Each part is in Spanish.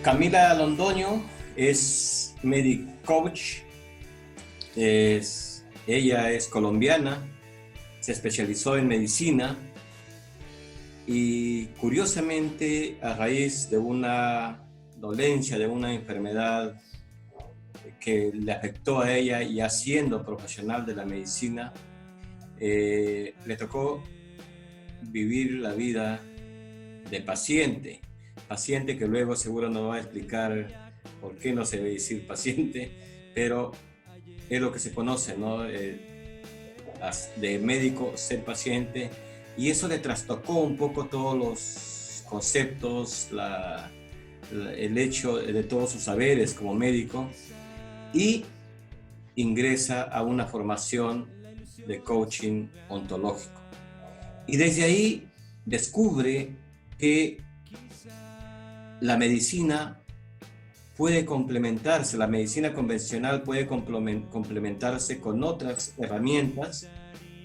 Camila Londoño es medic coach, ella es colombiana, se especializó en medicina y curiosamente a raíz de una dolencia, de una enfermedad que le afectó a ella ya siendo profesional de la medicina, le tocó vivir la vida de paciente que luego seguro nos va a explicar por qué no se debe decir paciente, pero es lo que se conoce, ¿no? De médico ser paciente, y eso le trastocó un poco todos los conceptos, el hecho de todos sus saberes como médico, y ingresa a una formación de coaching ontológico. Y desde ahí descubre que la medicina puede complementarse, la medicina convencional puede complementarse con otras herramientas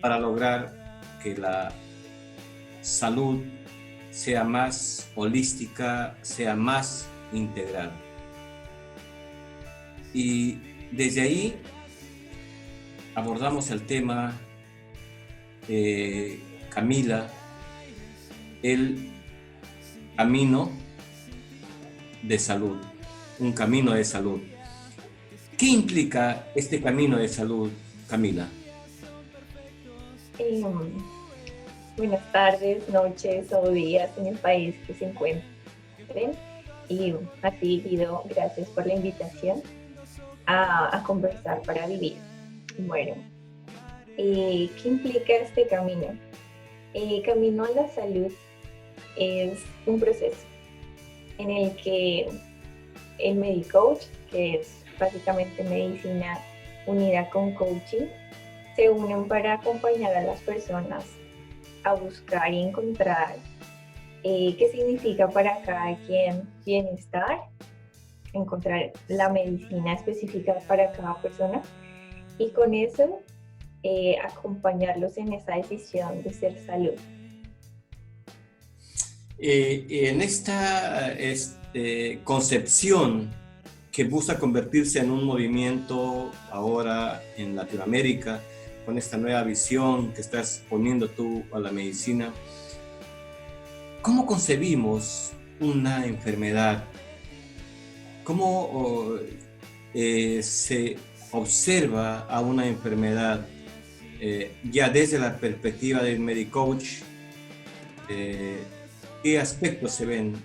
para lograr que la salud sea más holística, sea más integral. Y desde ahí abordamos el tema, Camila, el camino de salud, un camino de salud. ¿Qué implica este camino de salud, Camila? Buenas tardes, noches o días en el país que se encuentren. Y a ti, Guido, gracias por la invitación a conversar para vivir. Bueno, ¿qué implica este camino? El camino a la salud es un proceso en el que el MediCoach, que es básicamente medicina unida con coaching, se unen para acompañar a las personas a buscar y encontrar qué significa para cada quien bienestar, encontrar la medicina específica para cada persona y con eso acompañarlos en esa decisión de ser salud. En esta concepción que busca convertirse en un movimiento ahora en Latinoamérica, con esta nueva visión que estás poniendo tú a la medicina, ¿cómo concebimos una enfermedad? ¿Cómo se observa a una enfermedad ya desde la perspectiva del MediCoach? ¿Qué aspectos se ven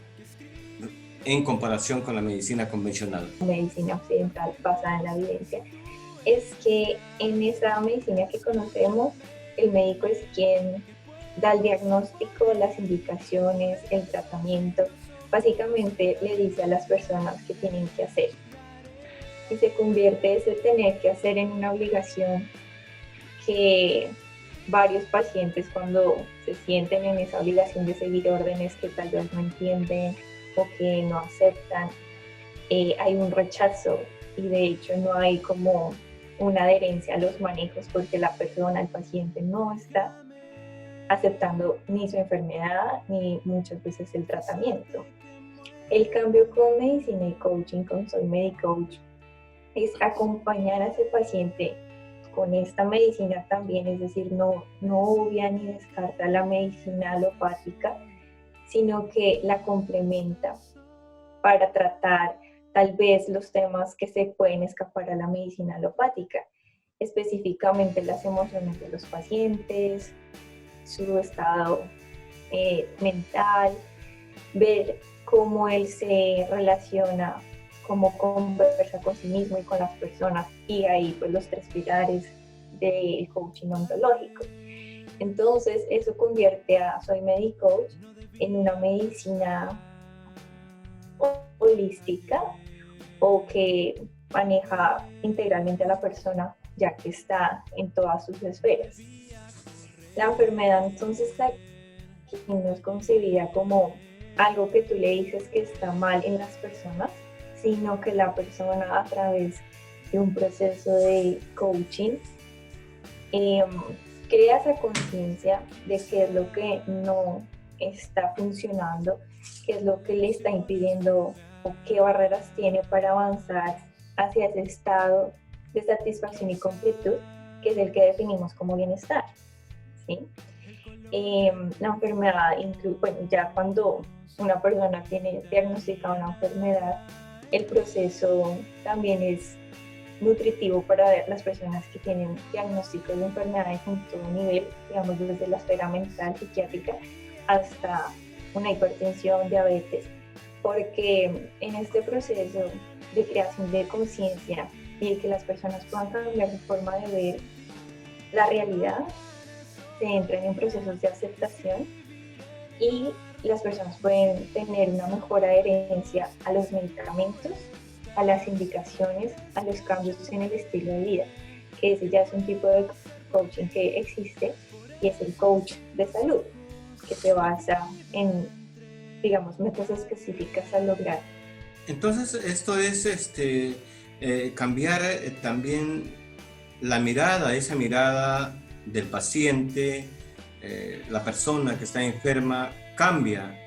en comparación con la medicina convencional? La medicina occidental basada en la evidencia es que en esa medicina que conocemos, el médico es quien da el diagnóstico, las indicaciones, el tratamiento. Básicamente le dice a las personas qué tienen que hacer. Y se convierte ese tener que hacer en una obligación que varios pacientes, cuando se sienten en esa obligación de seguir órdenes que tal vez no entienden o que no aceptan, hay un rechazo y de hecho no hay como una adherencia a los manejos porque la persona, el paciente, no está aceptando ni su enfermedad ni muchas veces el tratamiento. El cambio con medicina y coaching, con Soy MediCoach, es acompañar a ese paciente con esta medicina también, es decir, no obvia ni descarta la medicina alopática, sino que la complementa para tratar tal vez los temas que se pueden escapar a la medicina alopática, específicamente las emociones de los pacientes, su estado mental, ver cómo él se relaciona, cómo conversa con sí mismo y con las personas, y ahí pues los 3 pilares del coaching ontológico. Entonces eso convierte a Soy MediCoach en una medicina holística o que maneja integralmente a la persona ya que está en todas sus esferas. La enfermedad entonces aquí no es concebida como algo que tú le dices que está mal en las personas, sino que la persona a través de un proceso de coaching crea esa conciencia de qué es lo que no está funcionando, qué es lo que le está impidiendo qué barreras tiene para avanzar hacia ese estado de satisfacción y completud, que es el que definimos como bienestar, ¿sí? La enfermedad, bueno, ya cuando una persona tiene diagnosticada una enfermedad, el proceso también es nutritivo para las personas que tienen diagnósticos de enfermedades en todo nivel, digamos desde la esfera mental, psiquiátrica, hasta una hipertensión, diabetes, porque en este proceso de creación de conciencia y de que las personas puedan cambiar su forma de ver la realidad, se entran en procesos de aceptación y las personas pueden tener una mejor adherencia a los medicamentos, a las indicaciones, a los cambios en el estilo de vida, que ese ya es un tipo de coaching que existe y es el coach de salud, que se basa en, digamos, metas específicas a lograr. Entonces, esto es cambiar también la mirada, esa mirada del paciente, la persona que está enferma, cambia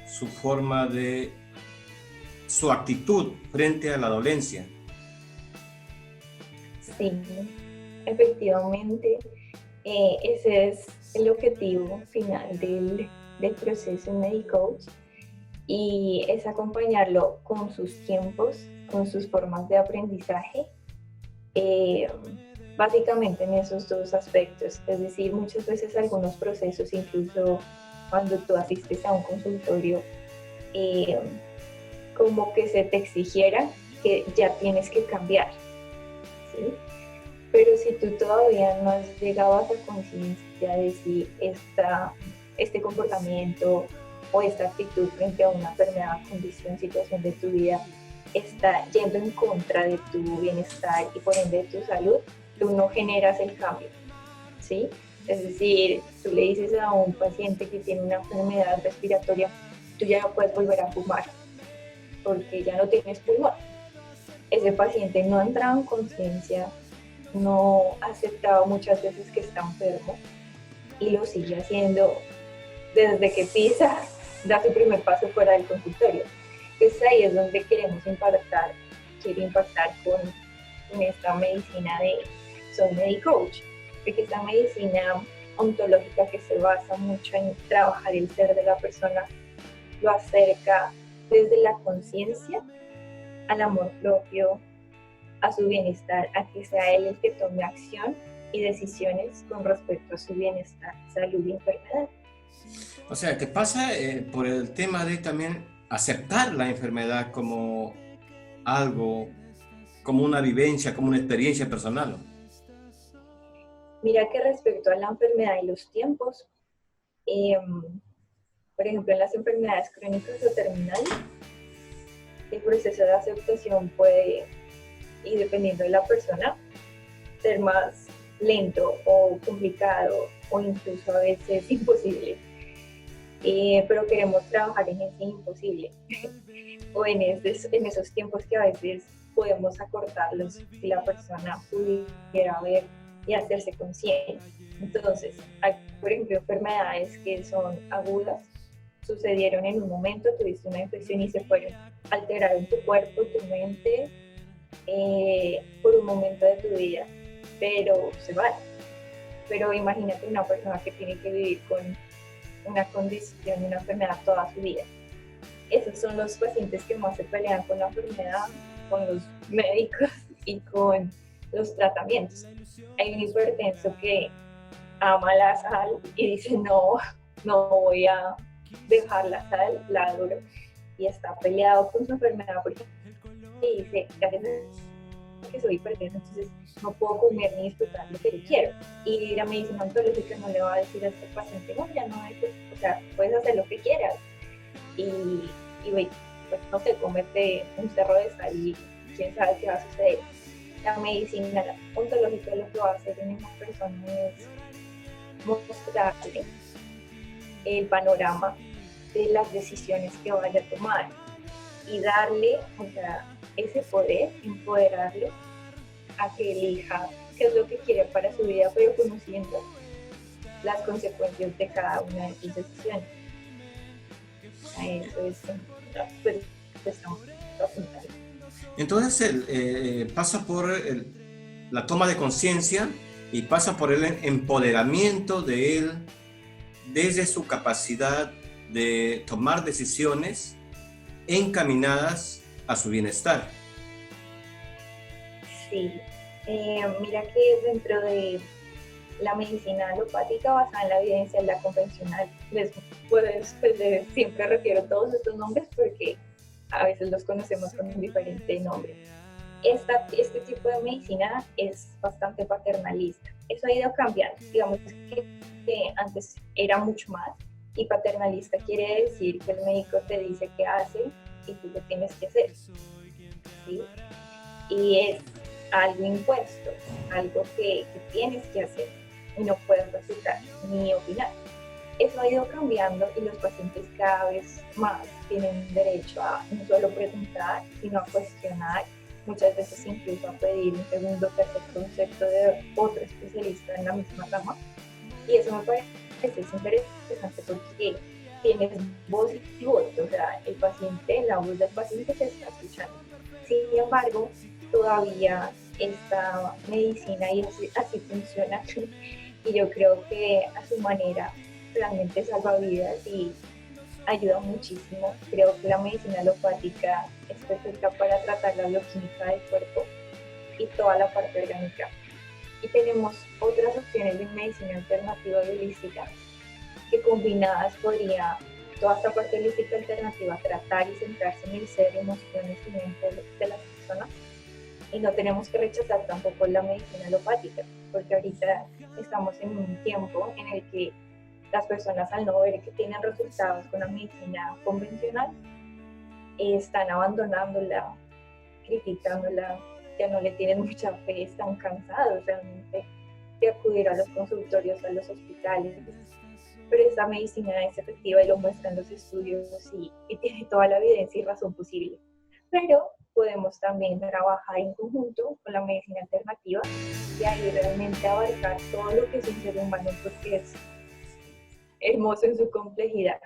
su forma de, su actitud frente a la dolencia. Sí, efectivamente, ese es el objetivo final del proceso en MediCoach, y es acompañarlo con sus tiempos, con sus formas de aprendizaje, básicamente en esos dos aspectos. Es decir, muchas veces algunos procesos, incluso cuando tú asistes a un consultorio, como que se te exigiera que ya tienes que cambiar, ¿sí? Pero si tú todavía no has llegado a esa conciencia de si este comportamiento o esta actitud frente a una enfermedad, condición, situación de tu vida está yendo en contra de tu bienestar y por ende de tu salud, tú no generas el cambio, ¿sí? Es decir, tú le dices a un paciente que tiene una enfermedad respiratoria, tú ya no puedes volver a fumar porque ya no tienes pulmón. Ese paciente no ha entrado en conciencia, no ha aceptado muchas veces que está enfermo y lo sigue haciendo desde que pisa, da su primer paso fuera del consultorio. Entonces ahí es donde queremos impactar, quiero impactar con esta medicina de Soy MediCoach, porque esta medicina ontológica que se basa mucho en trabajar el ser de la persona, lo acerca desde la conciencia al amor propio, a su bienestar, a que sea él el que tome acción y decisiones con respecto a su bienestar, salud y enfermedad. O sea, que pasa por el tema de también aceptar la enfermedad como algo, como una vivencia, como una experiencia personal. Mira que respecto a la enfermedad y los tiempos, por ejemplo, en las enfermedades crónicas o terminales, el proceso de aceptación puede, y dependiendo de la persona, ser más lento o complicado o incluso a veces imposible. Pero queremos trabajar en ese imposible o en esos tiempos que a veces podemos acortarlos si la persona pudiera ver y hacerse consciente. Entonces, hay, por ejemplo, enfermedades que son agudas, sucedieron en un momento, tuviste una infección y se fueron, alteraron tu cuerpo, tu mente, por un momento de tu vida, pero se van. Pero imagínate una persona que tiene que vivir con una condición, una enfermedad toda su vida. Esos son los pacientes que más se pelean con la enfermedad, con los médicos y con los tratamientos. Hay un hipertenso que ama la sal y dice no voy a dejar la sal, la adoro, y está peleado con su enfermedad porque dice, gracias a que soy hipertenso, entonces no puedo comer ni disfrutar lo que yo quiero. Y la medicina ontológica no le va a decir a este paciente, no, ya no hay, o sea, puedes hacer lo que quieras. Y pues no sé, comete un cerro de sal y quién sabe qué va a suceder. La medicina ontológica lo que va a hacer en una persona es mostrarle el panorama de las decisiones que vaya a tomar y darle, o sea, ese poder, empoderarlo a que elija qué es lo que quiere para su vida, pero conociendo las consecuencias de cada una de sus decisiones. Eso es, pues, estamos apuntando. Entonces, pasa por la toma de conciencia y pasa por el empoderamiento de él desde su capacidad de tomar decisiones encaminadas a su bienestar. Sí, mira que dentro de la medicina alopática basada en la evidencia, la convencional, siempre refiero todos estos nombres porque a veces los conocemos con un diferente nombre. Este tipo de medicina es bastante paternalista. Eso ha ido cambiando. Digamos que antes era mucho más, y paternalista quiere decir que el médico te dice qué hace y tú lo tienes que hacer. ¿Sí? Y es algo impuesto, algo que tienes que hacer y no puedes resultar ni opinar. Eso ha ido cambiando y los pacientes cada vez más tienen derecho a no solo preguntar, sino a cuestionar, muchas veces incluso a pedir un segundo o tercer concepto de otro especialista en la misma rama. Y eso me parece interesante porque tienes voz y voto, o sea, el paciente, la voz del paciente se está escuchando. Sin embargo, todavía esta medicina y así funciona, y yo creo que a su manera realmente salva vidas y ayuda muchísimo. Creo que la medicina alopática es perfecta para tratar la bioquímica del cuerpo y toda la parte orgánica. Y tenemos otras opciones de medicina alternativa y holística que combinadas podría toda esta parte holística alternativa tratar y centrarse en el ser, emociones y mente de las personas. Y no tenemos que rechazar tampoco la medicina alopática, porque ahorita estamos en un tiempo en el que las personas, al no ver que tienen resultados con la medicina convencional, están abandonándola, criticándola, ya no le tienen mucha fe, están cansados realmente de acudir a los consultorios, a los hospitales. Pero esta medicina es efectiva y lo muestran los estudios y tiene toda la evidencia y razón posible. Pero podemos también trabajar en conjunto con la medicina alternativa y ahí realmente abarcar todo lo que es un ser humano, porque es hermoso en su complejidad,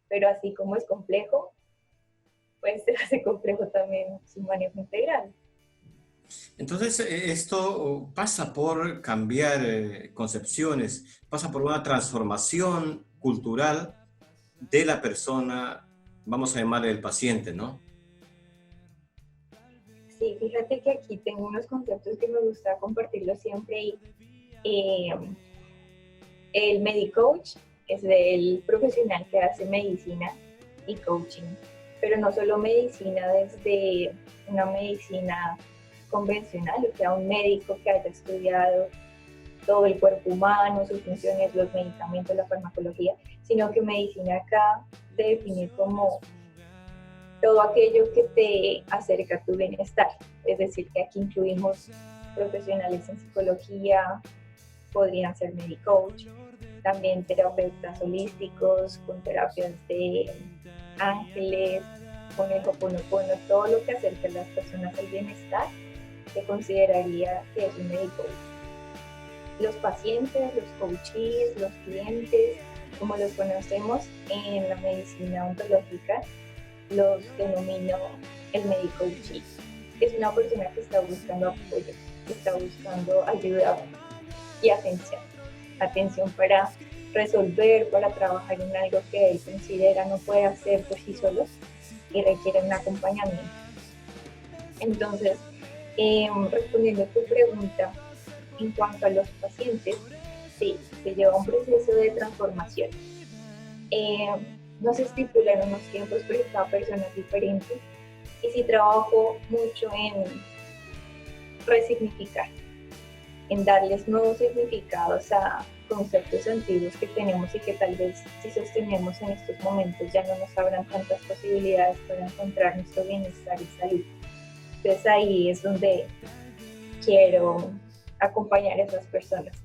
pero así como es complejo, pues se hace complejo también su manejo integral. Entonces, esto pasa por cambiar concepciones, pasa por una transformación cultural de la persona, vamos a llamarle el paciente, ¿no? Sí, fíjate que aquí tengo unos conceptos que me gusta compartirlos siempre y el Medicoach es el profesional que hace medicina y coaching, pero no solo medicina desde una medicina convencional, o sea, un médico que haya estudiado todo el cuerpo humano, sus funciones, los medicamentos, la farmacología, sino que medicina acá se define como todo aquello que te acerca a tu bienestar. Es decir, que aquí incluimos profesionales en psicología, podrían ser medicoach, también terapeutas holísticos, con terapias de ángeles, con el Ho'oponopono, todo lo que acerca a las personas al bienestar, se consideraría que es un medicoach. Los pacientes, los coaches, los clientes, como los conocemos en la medicina ontológica, los denomino el medicoach. Es una persona que está buscando apoyo, que está buscando ayuda y atención para resolver, para trabajar en algo que él considera no puede hacer por sí solo y requiere un acompañamiento. Entonces, respondiendo a tu pregunta, en cuanto a los pacientes, sí, se lleva un proceso de transformación. No se estipulan unos tiempos, pero cada persona es diferente. Y sí trabajo mucho en resignificar, en darles nuevos significados a conceptos antiguos que tenemos y que tal vez si sostenemos en estos momentos ya no nos abran tantas posibilidades para encontrar nuestro bienestar y salud. Entonces ahí es donde quiero acompañar a esas personas.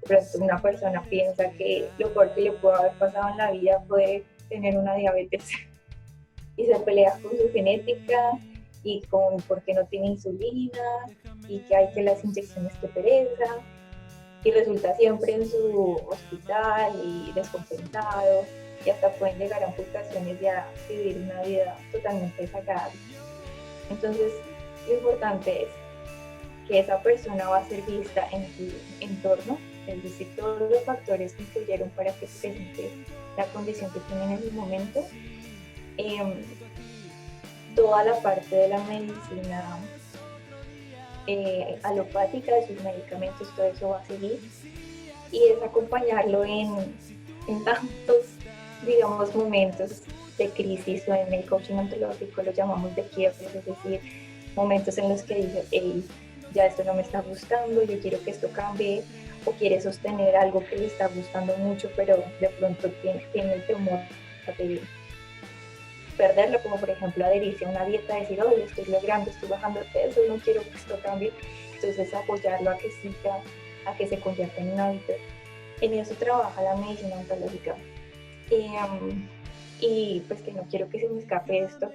Por ejemplo, una persona piensa que lo peor que le puede haber pasado en la vida fue tener una diabetes y se pelea con su genética y con por qué no tiene insulina y que hay que las inyecciones que pereza, y resulta siempre en su hospital y descompensado. y hasta pueden llegar a amputaciones y a vivir una vida totalmente desagradable. Entonces, lo importante es que esa persona va a ser vista en su entorno, es decir, todos los factores que influyeron para que se presente la condición que tiene en ese momento. Toda la parte de la medicina alopática, de sus medicamentos, todo eso va a seguir, y es acompañarlo en tantos, digamos, momentos de crisis, o en el coaching ontológico lo llamamos de quiebres, es decir, momentos en los que dice, hey, ya esto no me está gustando, yo quiero que esto cambie, o quiere sostener algo que le está gustando mucho, pero de pronto tiene el temor de perderlo, como por ejemplo adherirse a una dieta, decir, oh, lo estoy logrando, estoy bajando de peso, no quiero que esto cambie. Entonces apoyarlo a que siga, a que se convierta en un hábito. En eso trabaja la medicina ontológica. Y pues que no quiero que se me escape esto.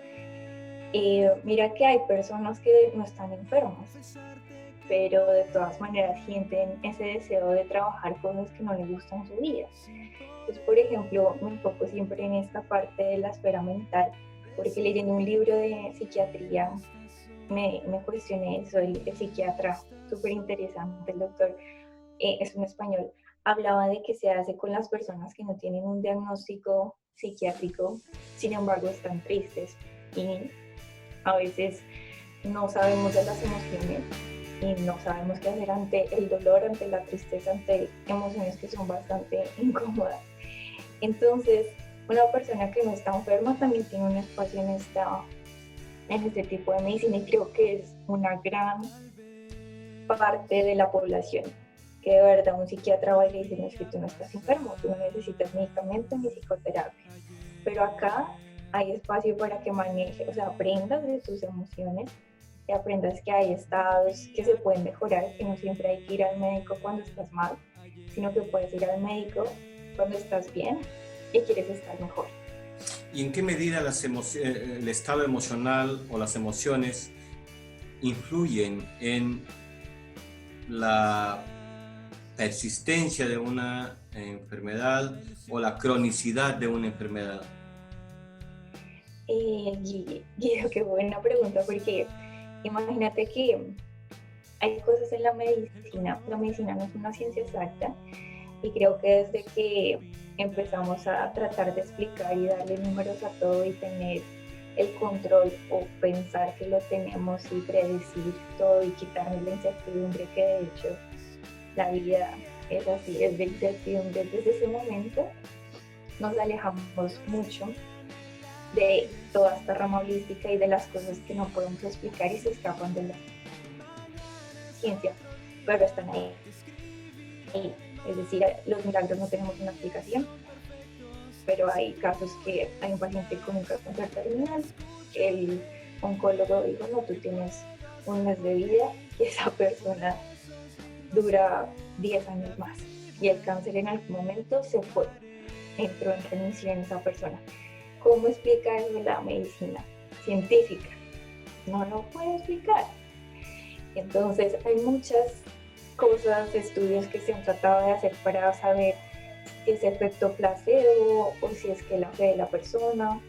Mira que hay personas que no están enfermas, pero de todas maneras sienten ese deseo de trabajar cosas que no les gustan en su vida. Entonces, por ejemplo, me enfoco siempre en esta parte de la esfera mental, porque leyendo un libro de psiquiatría me cuestioné eso. El psiquiatra, súper interesante, el doctor, es un español, hablaba de qué se hace con las personas que no tienen un diagnóstico psiquiátrico, sin embargo están tristes, y a veces no sabemos de las emociones y no sabemos qué hacer ante el dolor, ante la tristeza, ante emociones que son bastante incómodas. Entonces, una persona que no está enferma también tiene un espacio en este tipo de medicina, y creo que es una gran parte de la población que de verdad un psiquiatra va y le dice, no, es que tú no estás enfermo, tú no necesitas medicamento ni psicoterapia. Pero acá hay espacio para que manejes, o sea, aprendas de tus emociones, que aprendas que hay estados que se pueden mejorar, que no siempre hay que ir al médico cuando estás mal, sino que puedes ir al médico cuando estás bien y quieres estar mejor. ¿Y en qué medida el estado emocional o las emociones influyen en la persistencia de una enfermedad o la cronicidad de una enfermedad? Guido, qué buena pregunta, porque imagínate que hay cosas en la medicina no es una ciencia exacta, y creo que desde que empezamos a tratar de explicar y darle números a todo y tener el control, o pensar que lo tenemos y predecir todo y quitarnos la incertidumbre, que de hecho la vida es así, es de incertidumbre, desde ese momento nos alejamos mucho de toda esta rama holística y de las cosas que no podemos explicar y se escapan de la ciencia, pero están ahí. Es decir, los milagros no tenemos una explicación, pero hay casos que hay un paciente con un cáncer terminal, el oncólogo dijo, no, tú tienes un mes de vida, y esa persona dura 10 años más, y el cáncer en algún momento se fue, entró en remisión esa persona. ¿Cómo explica eso la medicina científica? No lo puede explicar. Entonces hay muchas cosas, estudios que se han tratado de hacer para saber si es efecto placebo o si es que la fe de la persona,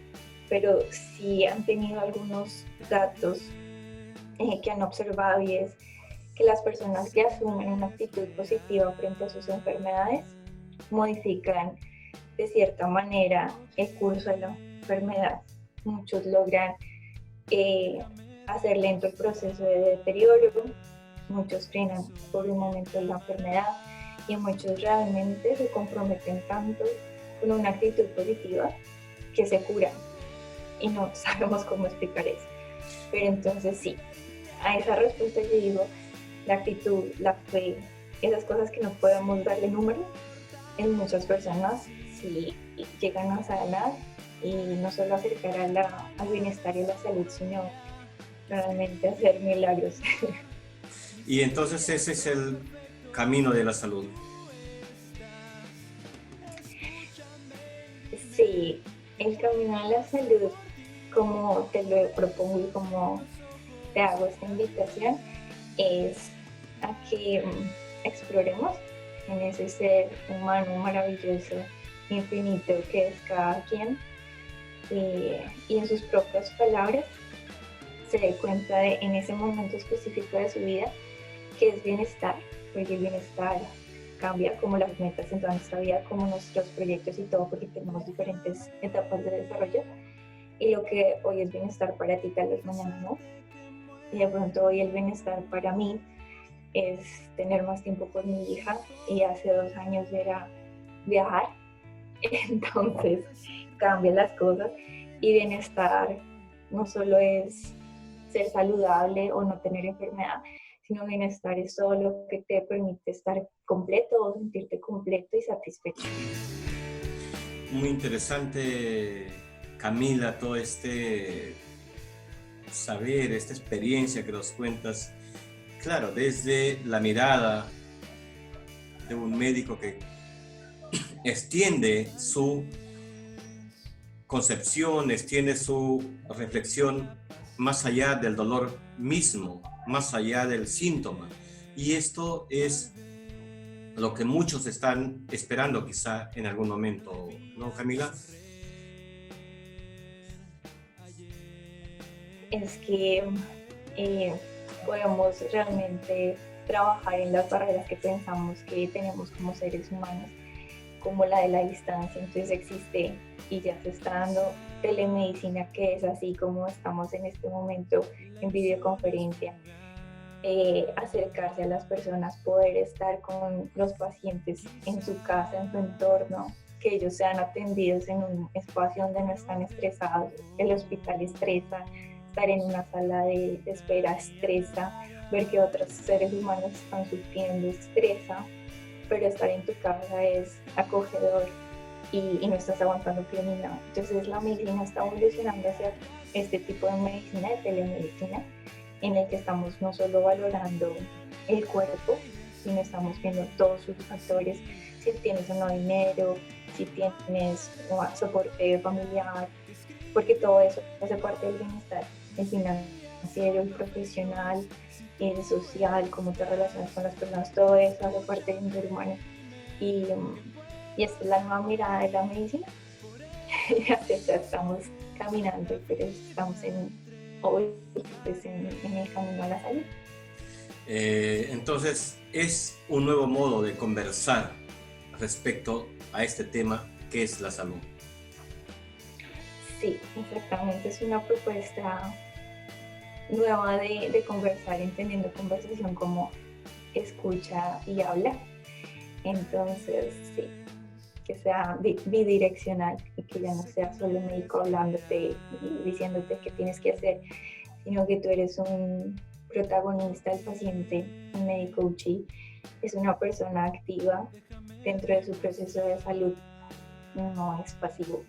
pero sí han tenido algunos datos que han observado, y es que las personas que asumen una actitud positiva frente a sus enfermedades modifican de cierta manera el curso de la enfermedad. Muchos logran hacer lento el proceso de deterioro, muchos frenan por un momento la enfermedad, y muchos realmente se comprometen tanto con una actitud positiva que se curan, y no sabemos cómo explicar eso. Pero entonces sí, a esa respuesta yo digo, la actitud, la fe, esas cosas que no podemos darle números, en muchas personas sí llegan a sanar, y no solo acercar al bienestar y a la salud, sino realmente hacer milagros. Y entonces ese es el camino de la salud. Sí, el camino de la salud, como te lo propongo y como te hago esta invitación, es a que exploremos en ese ser humano maravilloso infinito que es cada quien, y en sus propias palabras se dé cuenta de en ese momento específico de su vida que es bienestar, porque el bienestar cambia como las metas en toda nuestra vida, como nuestros proyectos y todo, porque tenemos diferentes etapas de desarrollo, y lo que hoy es bienestar para ti tal vez mañana no, y de pronto hoy el bienestar para mí es tener más tiempo con mi hija, y hace 2 años era viajar. Entonces cambian las cosas, y bienestar no solo es ser saludable o no tener enfermedad, sino bienestar es todo lo que te permite estar completo o sentirte completo y satisfecho. Muy interesante, Camila, todo este saber, esta experiencia que nos cuentas, claro, desde la mirada de un médico que extiende su concepción, extiende su reflexión más allá del dolor mismo, más allá del síntoma. Y esto es lo que muchos están esperando quizá en algún momento, ¿no, Camila? Es que podemos realmente trabajar en las barreras que pensamos que tenemos como seres humanos, como la de la distancia. Entonces existe y ya se está dando telemedicina, que es así como estamos en este momento en videoconferencia, acercarse a las personas, poder estar con los pacientes en su casa, en su entorno, que ellos sean atendidos en un espacio donde no están estresados. El hospital estresa, estar en una sala de espera estresa, ver que otros seres humanos están sufriendo estresa, pero estar en tu casa es acogedor y no estás aguantando frío ni nada. Entonces la medicina está evolucionando hacia este tipo de medicina, de telemedicina, en el que estamos no solo valorando el cuerpo, sino estamos viendo todos sus factores, si tienes o no dinero, si tienes soporte familiar, porque todo eso hace parte del bienestar, el financiero, el profesional, el social, cómo te relacionas con las personas, todo eso hace parte del ser humano. Y esta es la nueva mirada de la medicina. Y hacia allá estamos caminando, pero estamos hoy pues, en el camino a la salud. Entonces, es un nuevo modo de conversar respecto a este tema que es la salud. Sí, exactamente. Es una propuesta nueva de conversar, entendiendo conversación como escucha y habla. Entonces, sí, que sea bidireccional y que ya no sea solo un médico hablándote y diciéndote qué tienes que hacer, sino que tú eres un protagonista, el paciente, un médico coach, es una persona activa dentro de su proceso de salud, no es pasivo.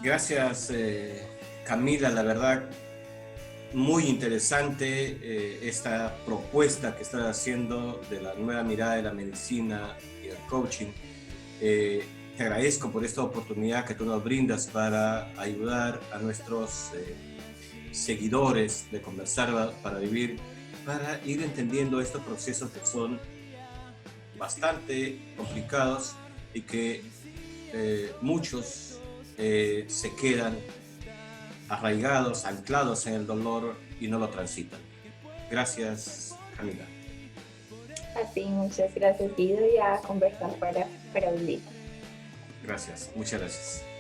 Gracias, Camila, la verdad, muy interesante esta propuesta que estás haciendo de la nueva mirada de la medicina y el coaching. Te agradezco por esta oportunidad que tú nos brindas para ayudar a nuestros seguidores de Conversar para Vivir, para ir entendiendo estos procesos que son bastante complicados y que muchos se quedan arraigados, anclados en el dolor y no lo transitan. Gracias, Camila. A ti, muchas gracias, Guido, y a Conversar para Vivir. Gracias, muchas gracias.